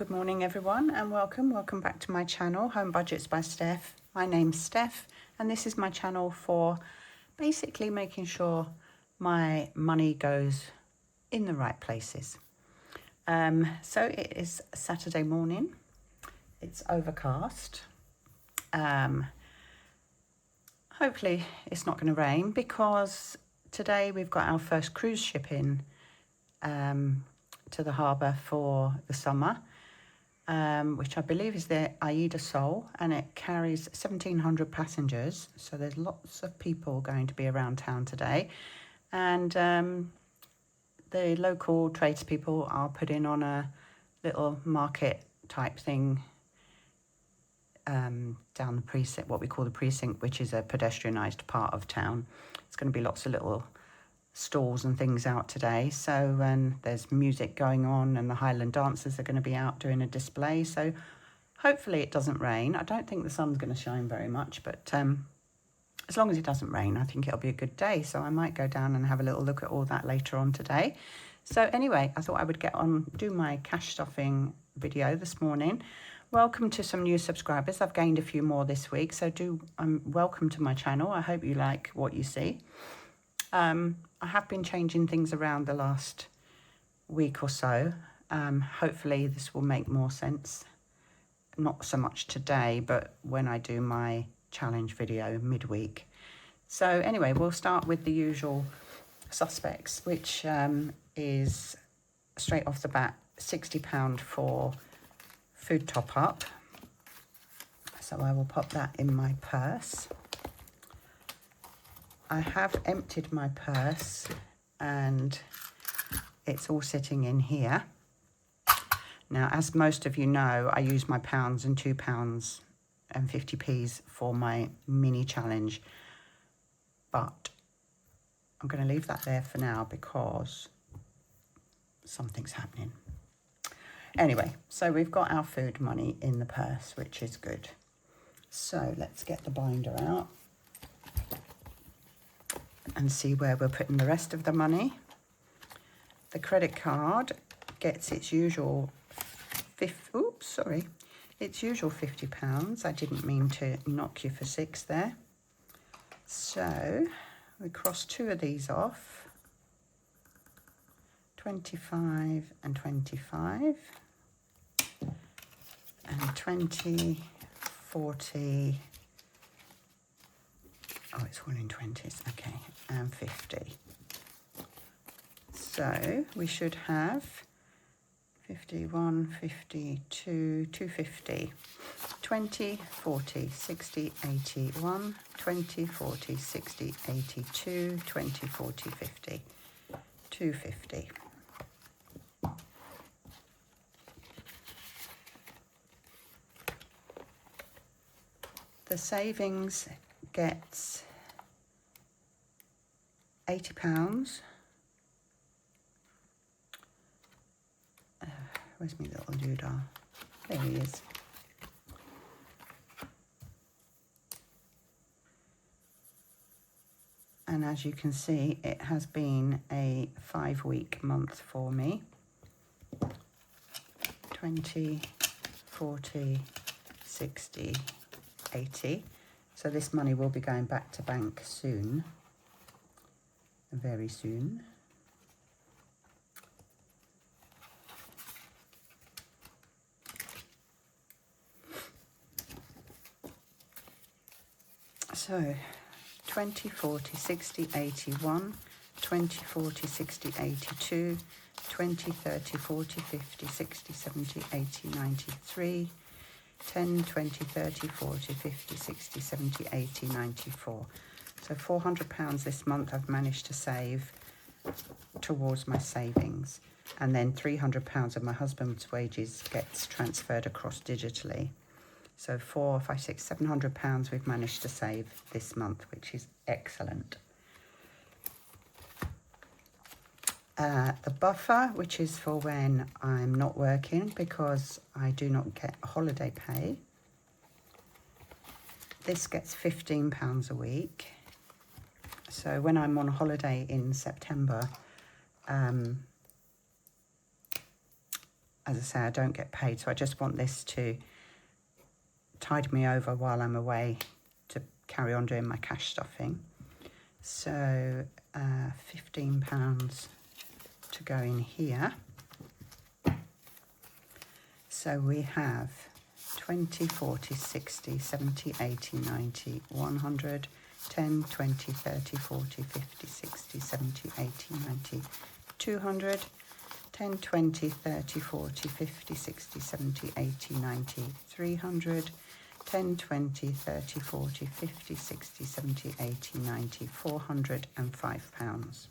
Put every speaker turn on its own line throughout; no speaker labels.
good morning everyone, and welcome back to my channel, Home Budgets by Steph. My name's Steph, and this is my channel for basically making sure my money goes in the right places. So it is Saturday morning, it's overcast. Hopefully it's not going to rain, because today we've got our first cruise ship in to the harbour for the summer, which I believe is the Aida Sol, and it carries 1,700 passengers. So there's lots of people going to be around town today, and the local tradespeople are putting on a little market type thing down the precinct, what we call the precinct, which is a pedestrianised part of town. It's going to be lots of little stalls and things out today. So there's music going on, and the Highland dancers are going to be out doing a display. So hopefully it doesn't rain. I don't think the sun's going to shine very much, but as long as it doesn't rain, I think it'll be a good day. So I might go down and have a little look at all that later on today. So anyway, I thought I would get on, do my cash stuffing video this morning. Welcome to some new subscribers. I've gained a few more this week, so welcome to my channel. I hope you like what you see. I have been changing things around the last week or so. Hopefully this will make more sense. Not so much today, but when I do my challenge video midweek. So anyway, we'll start with the usual suspects, which is straight off the bat £60 for food top up. So I will pop that in my purse. I have emptied my purse and it's all sitting in here. Now, as most of you know, I use my pounds and £2.50 for my mini challenge, but I'm going to leave that there for now because something's happening. Anyway, so we've got our food money in the purse, which is good. So let's get the binder out and see where we're putting the rest of the money. The credit card gets its usual £50. I didn't mean to knock you for 6 there. So we cross 2 of these off, 25 and 25, and 20, 40, oh, it's all in 20s, okay, and 50. So we should have 51, 52, 250, 20, 40, 60, 81, 20, 40, 60, 82, 20, 40, 50, 250. The savings gets £80. Where's my little doodah? There he is. And as you can see, it has been a 5-week month for me. 20, 40, 60, 80. So this money will be going back to bank soon, very soon. So 20, 40, 60, 81, 20, 40, 60, 82, 20, 30, 40, 50, 60, 70, 80, 93, 10, 20, 30, 40, 50, 60, 70, 80, 94. So £400 this month I've managed to save towards my savings. And then £300 of my husband's wages gets transferred across digitally. So £700 we've managed to save this month, which is excellent. The buffer, which is for when I'm not working because I do not get holiday pay. This gets £15 a week. So when I'm on holiday in September, as I say, I don't get paid, so I just want this to tide me over while I'm away to carry on doing my cash stuffing. So £15 to go in here. So we have 20, 40, 60, 70, 80, 90, 100, 10, 20, 30, 40, 50, 60, 70, 80, 90, 200, 10, 20, 30, 40, 50, 60, 70, 80, 90, 300, 10, 20, 30, 40, 50, 60, 70, 80, 90, £405.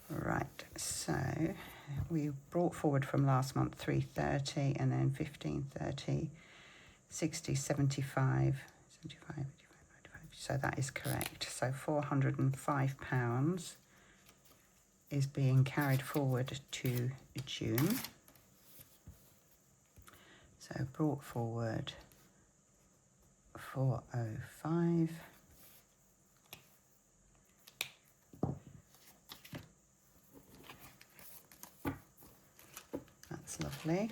Right, so we brought forward from last month 330 and then 1530, 60, 75, 75, 85, 95. So that is correct. So £405 is being carried forward to June. So brought forward 405. That's lovely.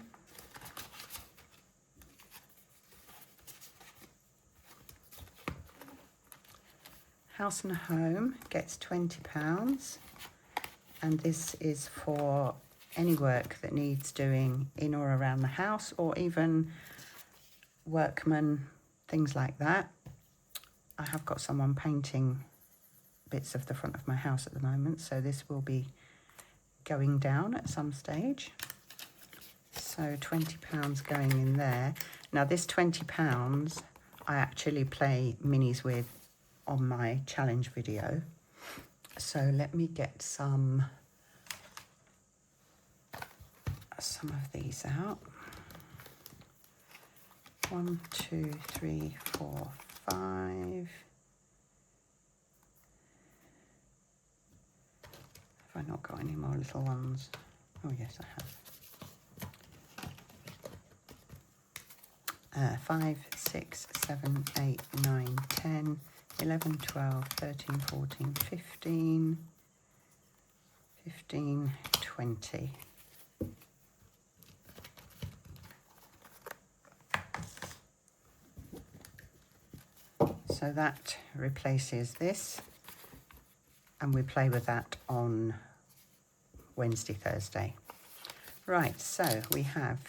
House and Home gets £20, and this is for any work that needs doing in or around the house, or even workmen, things like that. I have got someone painting bits of the front of my house at the moment, so this will be going down at some stage. So £20 going in there. Now this £20 I actually play minis with on my challenge video. So let me get some of these out. 1, 2, 3, 4, 5. Have I not got any more little ones? Oh yes, I have. 5, 6, 7, 8, 9, 10, 11, 12, 13, 14, 15, 20. So that replaces this, and we play with that on Wednesday, Thursday. Right, so we have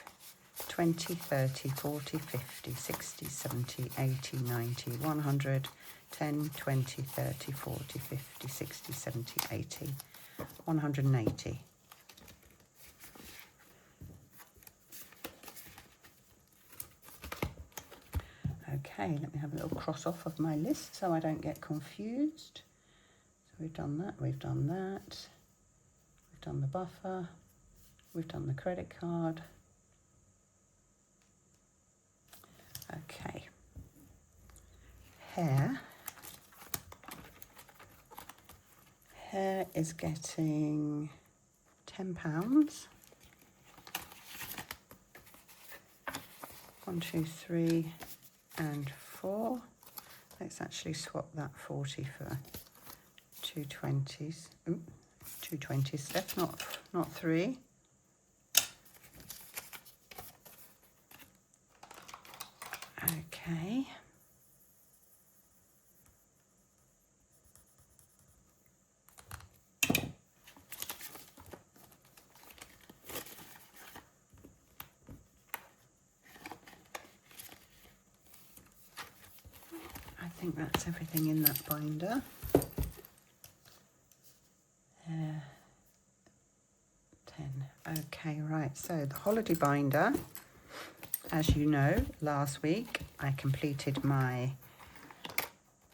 20, 30, 40, 50, 60, 70, 80, 90, 100, 10, 20, 30, 40, 50, 60, 70, 80, 180. Okay, let me have a little cross off of my list so I don't get confused. So we've done that, we've done that, we've done the buffer, we've done the credit card. Okay, hair is getting £10. 1, 2, 3 and 4. Let's actually swap that 40 for 2 20s. Ooh, 2 20s left, not 3. Okay. I think that's everything in that binder. 10. Okay, right, so the holiday binder, as you know, last week I completed my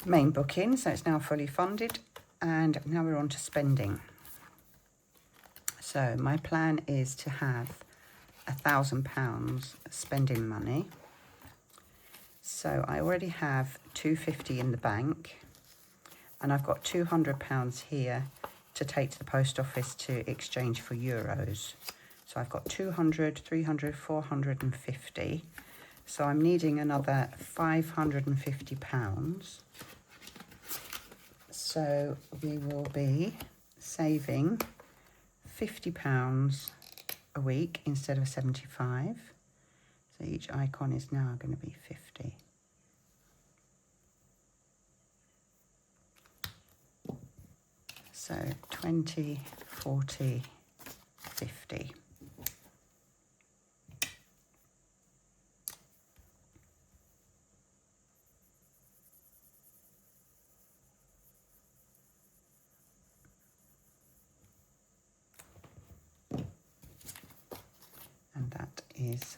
main booking, so it's now fully funded, and now we're on to spending. So my plan is to have £1,000 spending money. So I already have £250 in the bank, and I've got £200 here to take to the post office to exchange for euros. So I've got 200, 300, 450. So I'm needing another £550. So we will be saving £50 a week instead of 75. So each icon is now going to be 50. So 20, 40, 50. And that is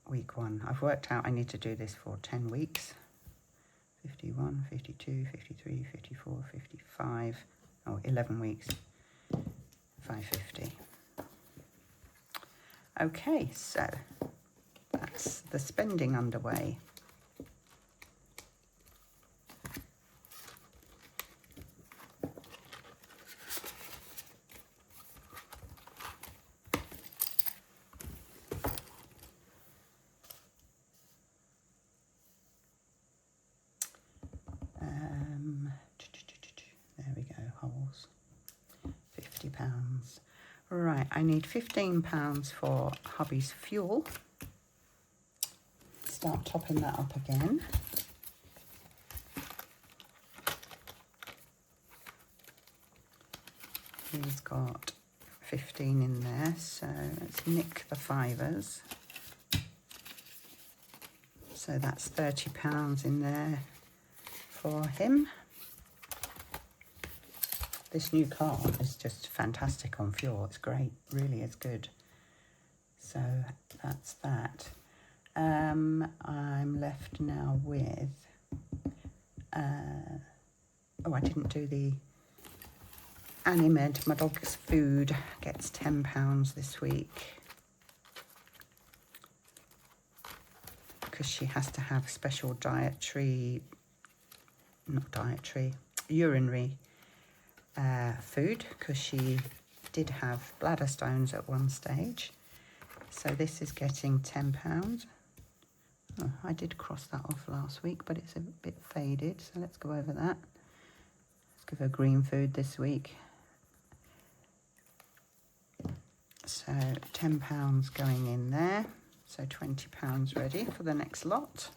week 1. I've worked out I need to do this for 10 weeks. 51, 52, 53, 54, 55, 11 weeks, 550. Okay, so that's the spending underway. There we go, holes. £50. Right, I need £15 for hubby's fuel. Start topping that up again. He's got 15 in there, so let's nick the fivers. So that's £30 in there for him. This new car is just fantastic on fuel. It's great, really is good. So that's that. I'm left now with, oh, I didn't do the Animed. My dog's food gets £10 this week because she has to have special urinary food because she did have bladder stones at one stage. So this is getting £10. Oh, I did cross that off last week, but it's a bit faded, so let's go over that. Let's give her green food this week. So £10 going in there, so £20 ready for the next lot.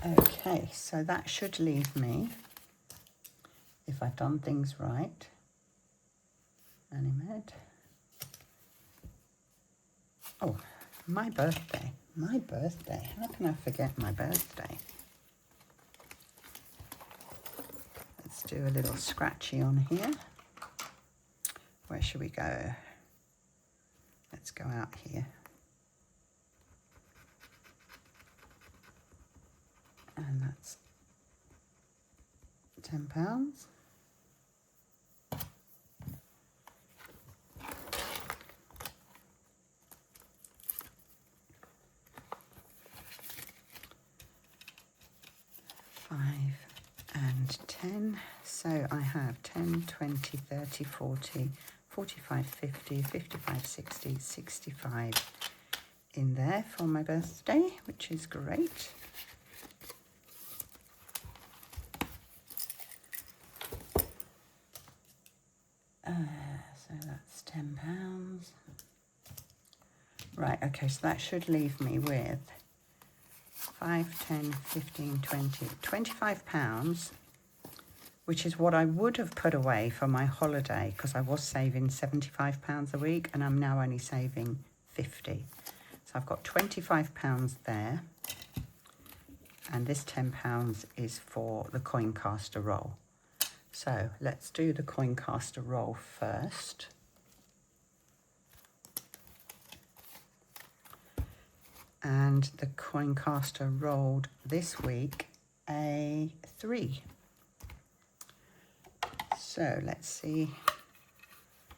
Okay, so that should leave me, if I've done things right, Animed. Oh, my birthday, how can I forget my birthday? Let's do a little scratchy on here. Where should we go? Let's go out here. And that's £10. And 10, so I have 10, 20, 30, 40, 45, 50, 55, 60, 65 in there for my birthday, which is great. So that's £10. Right, okay, so that should leave me with 5, 10, 15, 20, £25, which is what I would have put away for my holiday because I was saving £75 a week and I'm now only saving 50. So I've got £25 there, and this £10 is for the coin caster roll. So let's do the coin caster roll first. And the coin caster rolled this week a 3. So let's see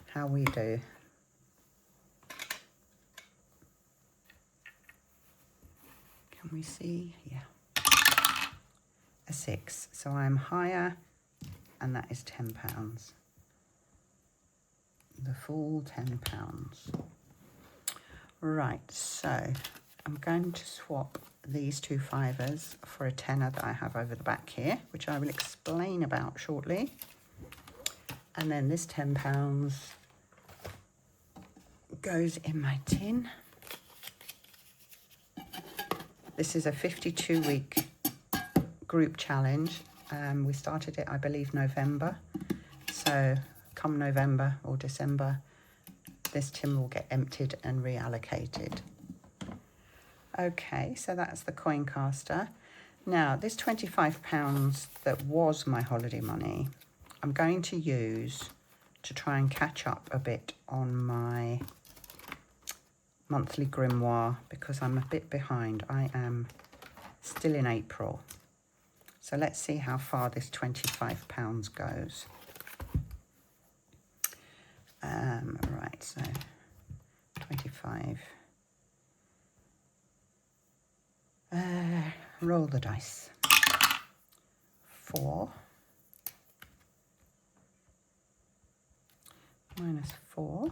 how we do. Can we see? Yeah. A 6. So I'm higher, and that is £10. The full £10. Right, so I'm going to swap these two fivers for a tenner that I have over the back here, which I will explain about shortly. And then this £10 goes in my tin. This is a 52-week group challenge. We started it, I believe, November. So come November or December, this tin will get emptied and reallocated. Okay, so that's the coin caster. Now, this £25 that was my holiday money, I'm going to use to try and catch up a bit on my monthly grimoire because I'm a bit behind. I am still in April. So let's see how far this £25 goes. Right, so 25. Roll the dice. 4 minus 4.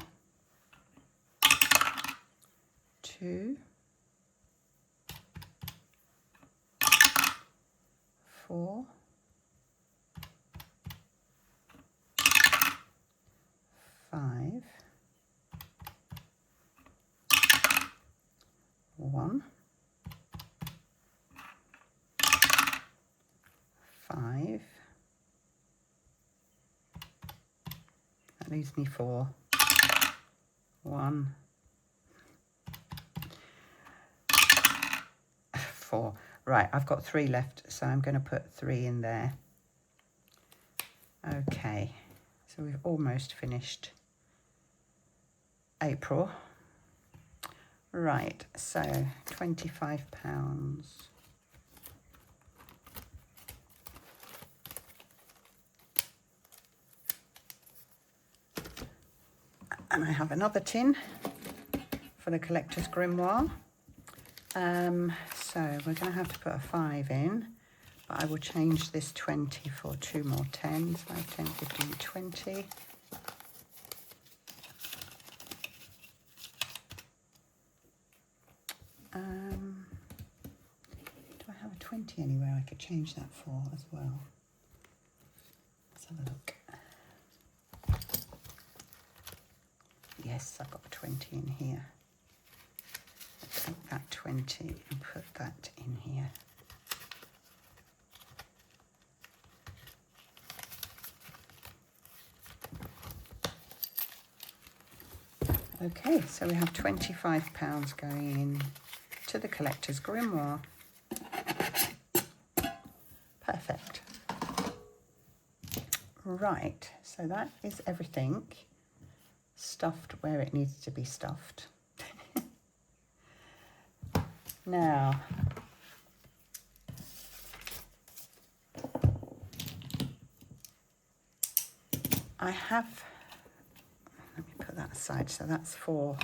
2. 4. 5. 1. 5. That leaves me 4. 1. 4. Right, I've got 3 left, so I'm going to put 3 in there. Okay, so we've almost finished April. Right, so £25. And I have another tin for the collector's grimoire. So we're going to have to put a 5 in, but I will change this 20 for 2 more 10s, 5, 10, 15, 20. Do I have a 20 anywhere I could change that for as well? Let's have a look. Yes, I've got a 20 in here. I'll take that 20 and put that in here. Okay, so we have £25 going in to the collector's grimoire. Perfect. Right, so that is everything stuffed where it needs to be stuffed. Now, I have, let me put that aside, so that's for,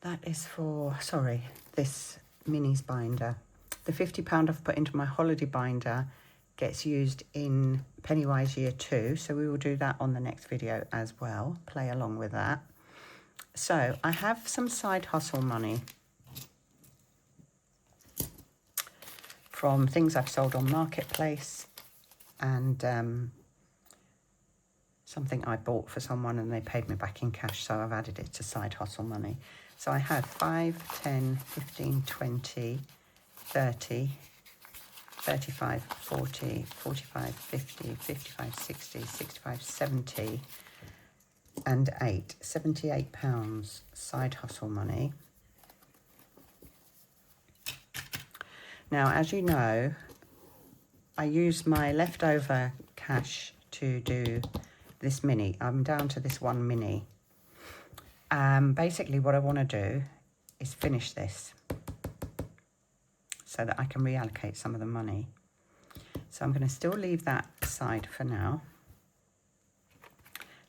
that is for, sorry, this minis binder. The £50 I've put into my holiday binder gets used in Pennywise Year 2, so we will do that on the next video as well, play along with that. So I have some side hustle money from things I've sold on Marketplace and something I bought for someone and they paid me back in cash, so I've added it to side hustle money. So I have 5, 10, 15, 20, 30, 35, 40, 45, 50, 55, 60, 65, 70, and 8. £78 side hustle money. Now, as you know, I use my leftover cash to do this mini. I'm down to this one mini. Basically, what I want to do is finish this so that I can reallocate some of the money. So I'm going to still leave that aside for now.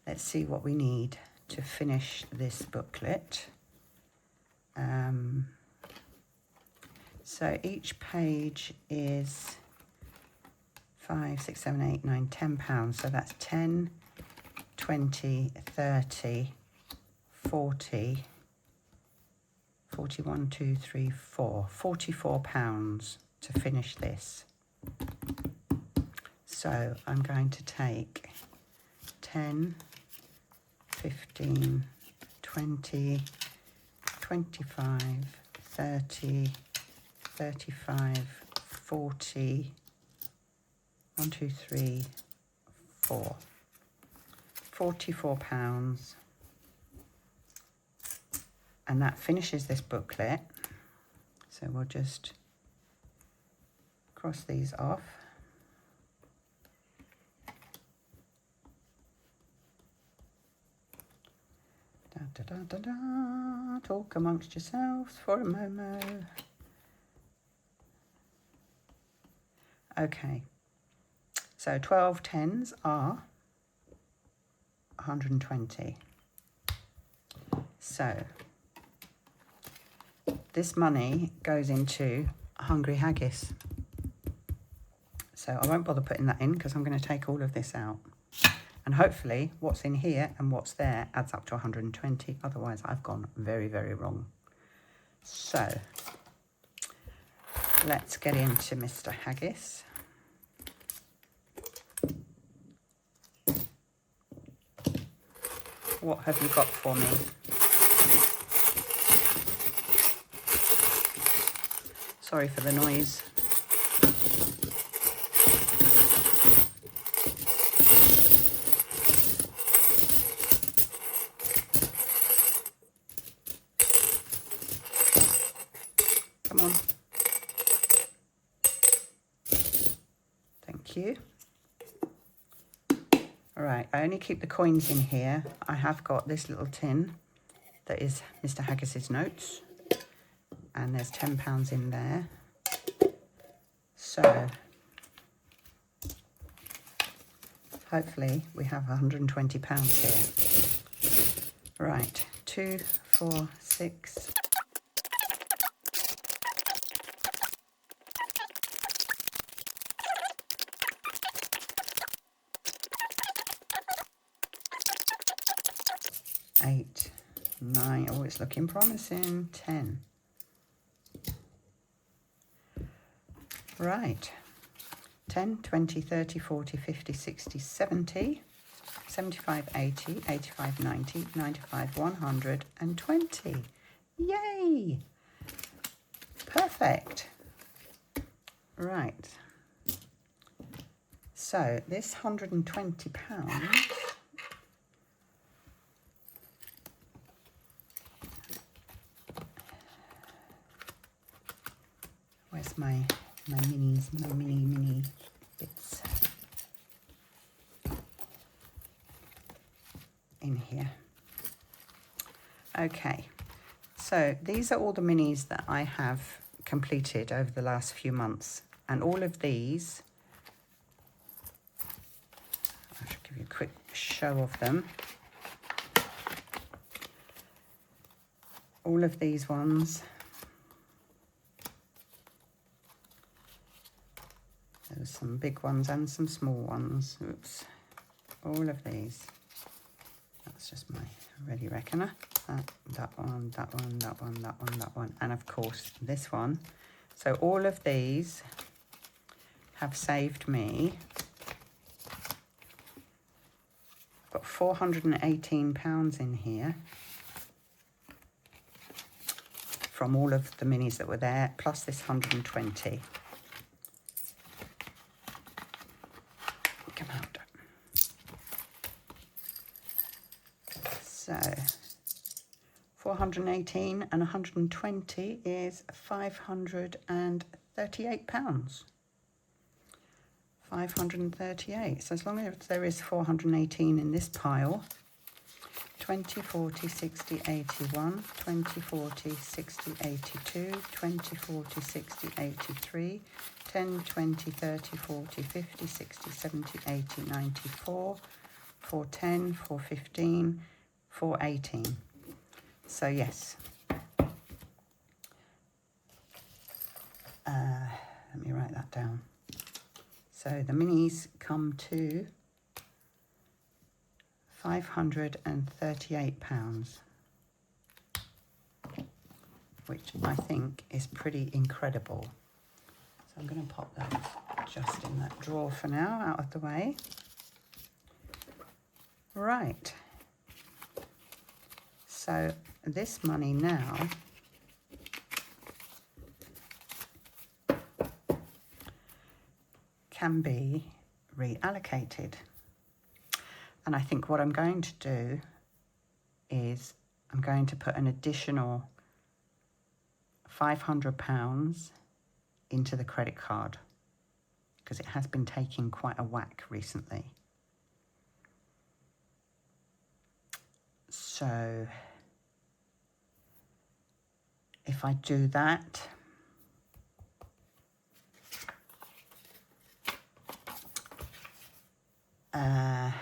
Let's see what we need to finish this booklet. So each page is 5, 6, 7, 8, 9, £10. So that's 10, 20, 30, 40, 41, 2, 3, 4, £44 to finish this. So I'm going to take 10, 15, 20, 25, 30, 35, 40, 1, 2, 3, 4. £44. And that finishes this booklet. So we'll just cross these off. Da, da, da, da, da. Talk amongst yourselves for a moment. Okay, so 12 tens are 120. So this money goes into Hungry Haggis. So I won't bother putting that in because I'm going to take all of this out. And hopefully what's in here and what's there adds up to 120. Otherwise I've gone very, very wrong. So let's get into Mr. Haggis. What have you got for me? Sorry for the noise. Come on. Thank you. All right, I only keep the coins in here. I have got this little tin that is Mr. Haggis's notes. And there's £10 in there. So hopefully we have £120 here. Right, 2, 4, 6. Eight, 9, oh, it's looking promising, 10. Right, 10, 20, 30, 40, 50, 60, 70, 75, 80, 85, 90, 95, 120. Yay! Perfect. Right. So this £120, where's my minis, my mini bits in here. Okay, so these are all the minis that I have completed over the last few months, and all of these, I should give you a quick show of them. All of these ones, there's some big ones and some small ones. Oops. All of these. That's just my ready reckoner. That one, that one, that one, that one, that one. And of course this one. So all of these have saved me. I've got £418 in here from all of the minis that were there, plus this 120. Come out. So 418 and 120 is £538. 538. So as long as there is 418 in this pile, 20, 40, 60, 81, 20, 40, 60, 82, 20, 40, 60, 83, 10, 20, 30, 40, 50, 60, 70, 80, 94, 410, 415, 418. So yes. Let me write that down. So the minis come to £538. which I think is pretty incredible. So I'm going to pop that just in that drawer for now, out of the way. Right. So this money now can be reallocated. And I think what I'm going to do is I'm going to put an additional £500 into the credit card because it has been taking quite a whack recently. So if I do that, I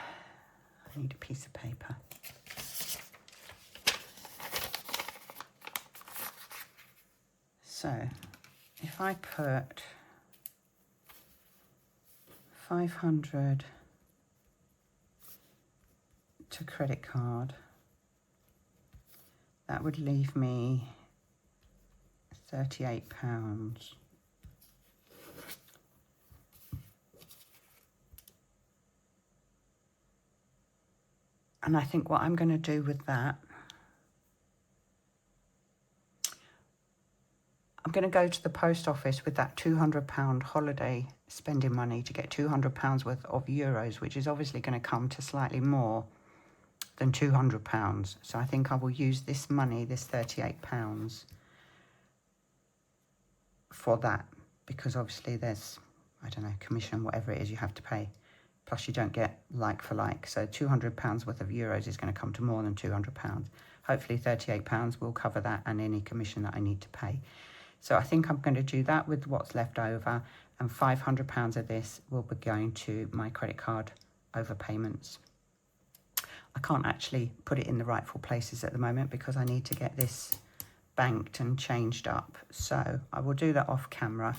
need a piece of paper. So if I put 500 to credit card, that would leave me £38. And I think what I'm going to do with that, I'm going to go to the post office with that £200 holiday spending money to get £200 worth of euros, which is obviously going to come to slightly more than £200. So I think I will use this money, this £38, for that, because obviously there's, I don't know, commission, whatever it is you have to pay. Plus you don't get like for like. So £200 worth of euros is going to come to more than £200. Hopefully £38 will cover that and any commission that I need to pay. So I think I'm going to do that with what's left over, and £500 of this will be going to my credit card overpayments. I can't actually put it in the rightful places at the moment because I need to get this banked and changed up. So I will do that off camera,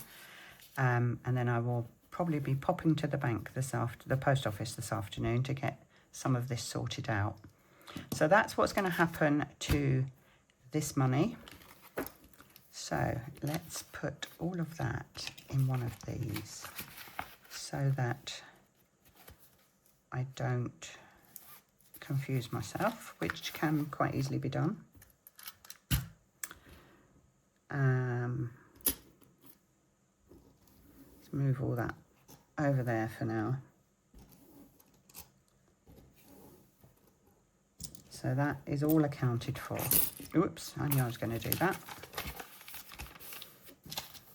and then I will probably be popping to the bank the post office this afternoon to get some of this sorted out. So that's what's going to happen to this money. So let's put all of that in one of these so that I don't confuse myself, which can quite easily be done. Let's move all that over there for now. So that is all accounted for. Oops, I knew I was going to do that.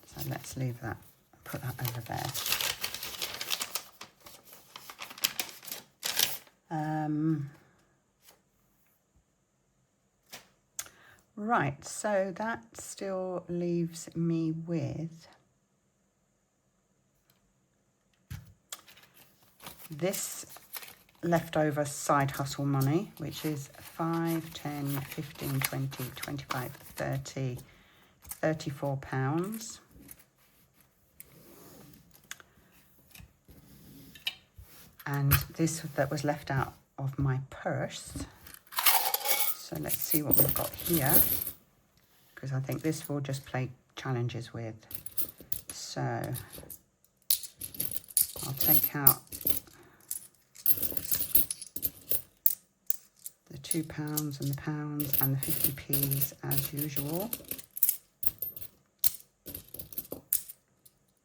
So let's leave that, put that over there. Right, so that still leaves me with this leftover side hustle money, which is 5, 10, 15, 20, 25, 30, £34. And this that was left out of my purse. So let's see what we've got here, because I think this will just play challenges with. So I'll take out the £2 and the pounds and the 50p's as usual,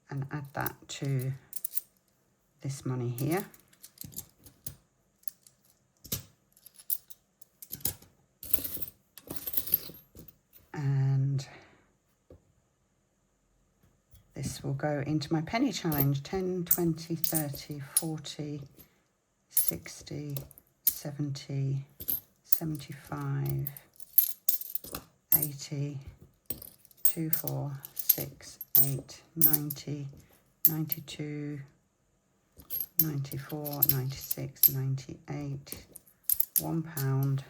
and add that to this money here. And this will go into my penny challenge: 10, 20, 30, 40, 60, 70, 75, 80, 2, 4, 6, 8, 90, 92, 94, 96, 98, £1,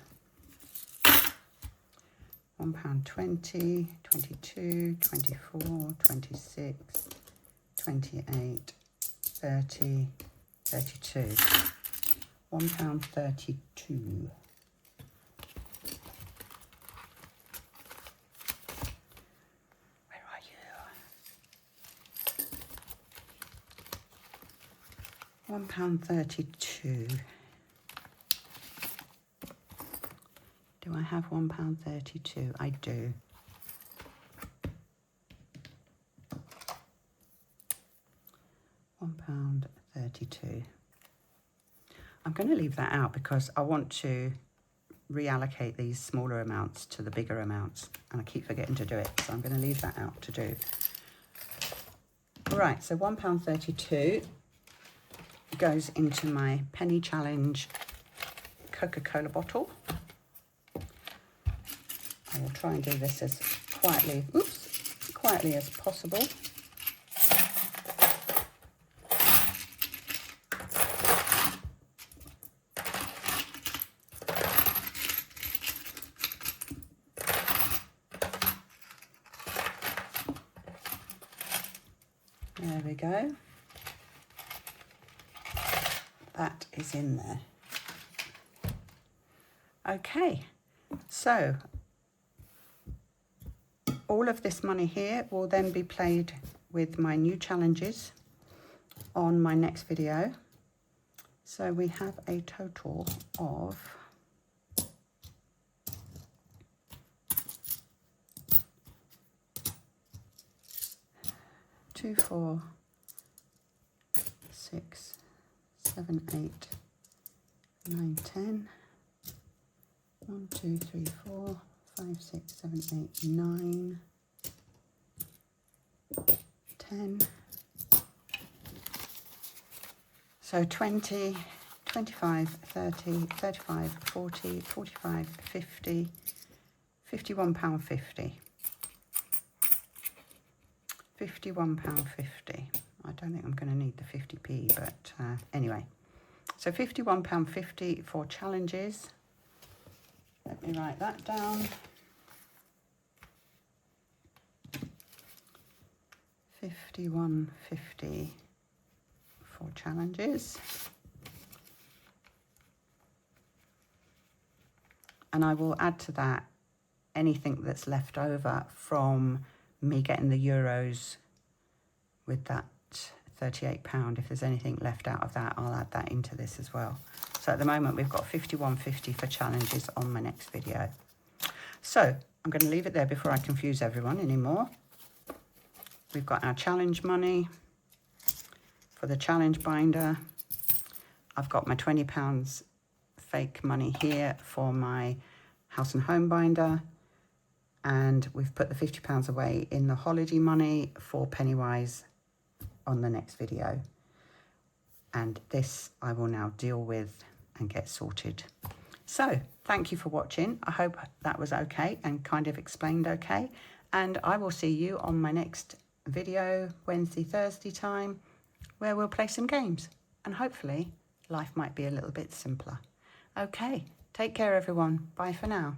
£1.20, 22, 24, 26, 28, 30, 32, £1.32. £1.32. Do I have £1.32? I do. £1.32. I'm going to leave that out because I want to reallocate these smaller amounts to the bigger amounts, and I keep forgetting to do it, so I'm going to leave that out to do. Right, so £1.32 goes into my penny challenge Coca-Cola bottle. I will try and do this as quietly as possible. There we go. That is in there. Okay, so all of this money here will then be played with my new challenges on my next video. So we have a total of two, 4, 6, 7, 8, 9, 10. 1, 2, 3, 4, 5, 6, 7, 8, 9, 10. So 20, 25, 30, 35, 40, 45, 50, £51.50. £51.50. I don't think I'm going to need the 50p, but anyway. So £51.50 for challenges. Let me write that down. £51.50 for challenges. And I will add to that anything that's left over from me getting the euros with that £38. If there's anything left out of that, I'll add that into this as well. So at the moment, we've got £51.50 for challenges on my next video. So I'm going to leave it there before I confuse everyone anymore. We've got our challenge money for the challenge binder. I've got my £20 fake money here for my house and home binder. And we've put the £50 away in the holiday money for Pennywise on the next video. And this I will now deal with and get sorted. So thank you for watching. I hope that was okay and kind of explained okay. And I will see you on my next video, Wednesday, Thursday time, where we'll play some games. And hopefully life might be a little bit simpler. Okay, take care everyone. Bye for now.